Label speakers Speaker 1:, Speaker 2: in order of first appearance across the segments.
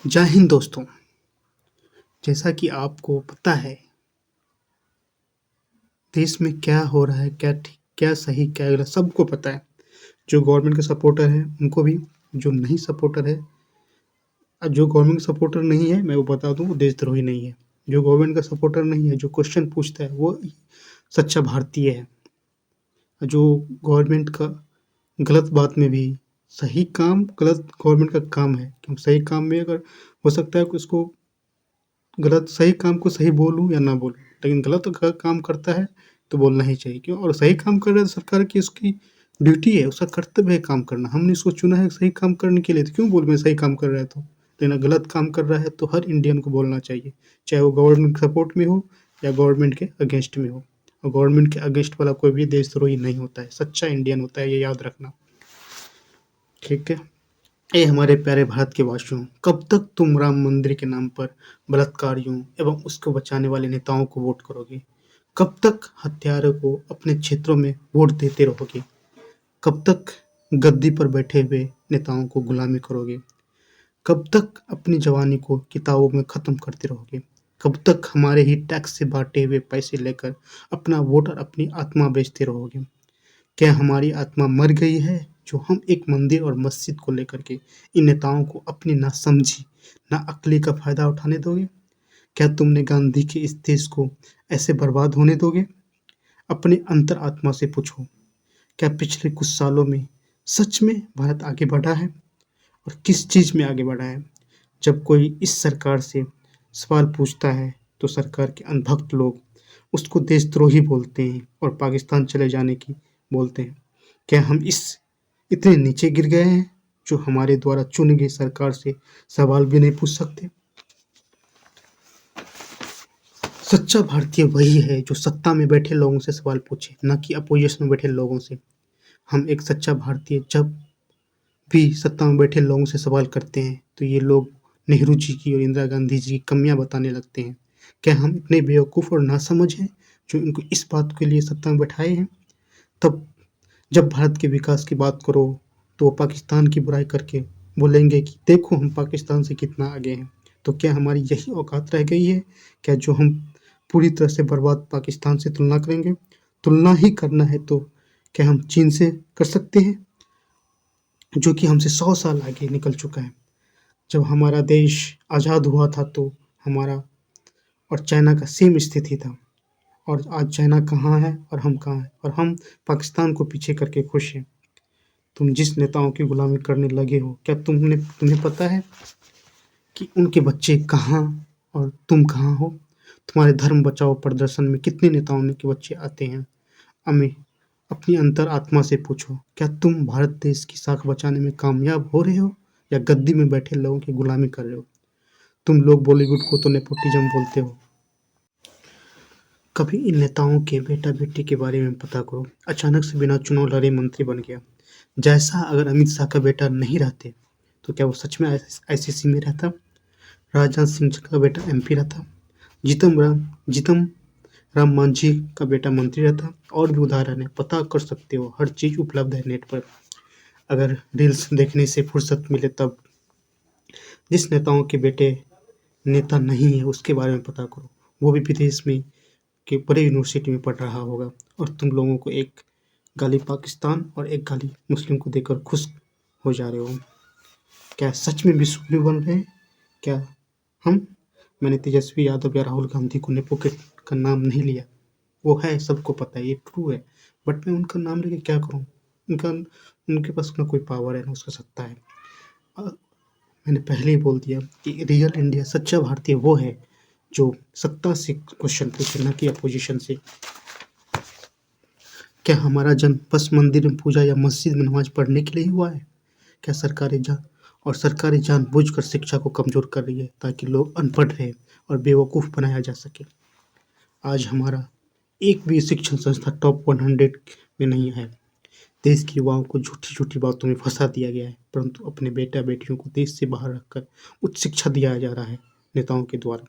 Speaker 1: जय हिंद दोस्तों। जैसा कि आपको पता है देश में क्या हो रहा है, क्या ठीक, क्या सही, क्या गलत सबको पता है। जो गवर्नमेंट के सपोर्टर हैं उनको भी, जो नहीं सपोर्टर है जो गवर्नमेंट का सपोर्टर नहीं है मैं वो बता दूं वो देशद्रोही नहीं है। जो गवर्नमेंट का सपोर्टर नहीं है, जो क्वेश्चन पूछता है वो सच्चा भारतीय है। जो गवर्नमेंट का गलत बात में भी सही काम गलत गवर्नमेंट का काम है, क्योंकि सही काम में अगर हो सकता है कि उसको गलत सही काम को सही बोलूँ या ना बोलूँ, लेकिन गलत अगर काम करता है तो बोलना ही चाहिए। क्यों? और सही काम कर रहा है तो सरकार की उसकी ड्यूटी है, उसका कर्तव्य है काम करना। हमने इसको चुना है सही काम करने के लिए, तो क्यों बोल मैं सही काम कर रहा है तो। लेकिन अगर गलत काम कर रहा है तो हर इंडियन को बोलना चाहिए, चाहे वो गवर्नमेंट सपोर्ट में हो या गवर्नमेंट के अगेंस्ट में हो। और गवर्नमेंट के अगेंस्ट वाला कोई भी देशद्रोही नहीं होता है, सच्चा इंडियन होता है, ये याद रखना। ठीक है। ए हमारे प्यारे भारत के वासियों, कब तक तुम राम मंदिर के नाम पर बलात्कारियों एवं उसको बचाने वाले नेताओं को वोट करोगे? कब तक हत्यारों को अपने क्षेत्रों में वोट देते रहोगे? कब तक गद्दी पर बैठे हुए नेताओं को गुलामी करोगे? कब तक अपनी जवानी को किताबों में खत्म करते रहोगे? कब तक हमारे ही टैक्स से बांटे हुए पैसे लेकर अपना वोट और अपनी आत्मा बेचते रहोगे? क्या हमारी आत्मा मर गई है जो हम एक मंदिर और मस्जिद को लेकर के इन नेताओं को अपनी नासमझी, नाअक्ली का फायदा उठाने दोगे? क्या तुमने गांधी के इस देश को ऐसे बर्बाद होने दोगे? अपने अंतर आत्मा से पूछो, क्या पिछले कुछ सालों में सच में भारत आगे बढ़ा है? और किस चीज में आगे बढ़ा है? जब कोई इस सरकार से सवाल पूछता है तो सरकार के अनभक्त लोग उसको देशद्रोही बोलते हैं और पाकिस्तान चले जाने की बोलते हैं। क्या हम इस इतने नीचे गिर गए हैं जो हमारे द्वारा चुनी गई सरकार से सवाल भी नहीं पूछ सकते? सच्चा भारतीय वही है जो सत्ता में बैठे लोगों से सवाल पूछे, न कि अपोजिशन में बैठे लोगों से। हम एक सच्चा भारतीय जब भी सत्ता में बैठे लोगों से सवाल करते हैं तो ये लोग नेहरू जी की और इंदिरा गांधी जी की कमियां बताने लगते हैं। क्या हम इतने बेवकूफ़ और नासमझ हैं जो इनको इस बात के लिए सत्ता में बैठाए हैं? तब जब भारत के विकास की बात करो तो वो पाकिस्तान की बुराई करके बोलेंगे कि देखो हम पाकिस्तान से कितना आगे हैं। तो क्या हमारी यही औकात रह गई है क्या, जो हम पूरी तरह से बर्बाद पाकिस्तान से तुलना करेंगे? तुलना ही करना है तो क्या हम चीन से कर सकते हैं, जो कि हमसे 100 साल आगे निकल चुका है। जब हमारा देश आज़ाद हुआ था तो हमारा और चाइना का सेम स्थिति था, और आज चाइना कहाँ है और हम कहाँ हैं, और हम पाकिस्तान को पीछे करके खुश हैं। तुम जिस नेताओं की गुलामी करने लगे हो, क्या तुम्हें पता है कि उनके बच्चे कहाँ और तुम कहाँ हो? तुम्हारे धर्म बचाओ प्रदर्शन में कितने नेताओं के बच्चे आते हैं? हमें अपनी अंतर आत्मा से पूछो, क्या तुम भारत देश की साख बचाने में कामयाब हो रहे हो या गद्दी में बैठे लोगों की गुलामी कर रहे हो? तुम लोग बॉलीवुड को तो नेपोटिज्म बोलते हो। कभी इन नेताओं के बेटा बेटी के बारे में पता करो। अचानक से बिना चुनाव लड़े मंत्री बन गया। जैसा अगर अमित शाह का बेटा नहीं रहते तो क्या वो सच में आईसीसी में रहता? राजनाथ सिंह का बेटा एमपी रहता? जीतम राम मांझी का बेटा मंत्री रहता? और भी उदाहरण है, पता कर सकते हो, हर चीज उपलब्ध है नेट पर। अगर रील्स देखने से फुर्सत मिले तब। जिस नेताओं के बेटे नेता नहीं है उसके बारे में पता करो। वो भी विदेश में के बड़े यूनिवर्सिटी में पढ़ रहा होगा, और तुम लोगों को एक गाली पाकिस्तान और एक गाली मुस्लिम को देकर खुश हो जा रहे हो। क्या सच में विश्व गुरु बन रहे हैं क्या हम? मैंने तेजस्वी यादव या राहुल गांधी को नेपोकेट का नाम नहीं लिया, वो है, सबको पता है, ये ट्रू है। बट मैं उनका नाम लेके क्या करूँ? उनका उनके पास ना कोई पावर है ना उसका सत्ता है। मैंने पहले ही बोल दिया कि रियल इंडिया सच्चा भारतीय वो है जो सत्ता से क्वेश्चन पूछे, न कि अपोजिशन से। क्या हमारा जन्म बस मंदिर में पूजा या मस्जिद में नमाज पढ़ने के लिए ही हुआ है? क्या सरकारें जानबूझकर शिक्षा को कमजोर कर रही है ताकि लोग अनपढ़ रहे और बेवकूफ़ बनाया जा सके? आज हमारा एक भी शिक्षण संस्था टॉप 100 में नहीं है। देश के युवाओं को झूठी-झूठी बातों में फँसा दिया गया है, परंतु अपने बेटा-बेटियों को देश से बाहर रखकर उच्च शिक्षा दिया जा रहा है नेताओं के द्वारा।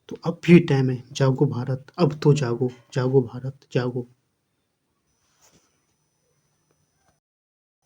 Speaker 1: तो अब भी टाइम है, जागो भारत, अब तो जागो, जागो भारत, जागो।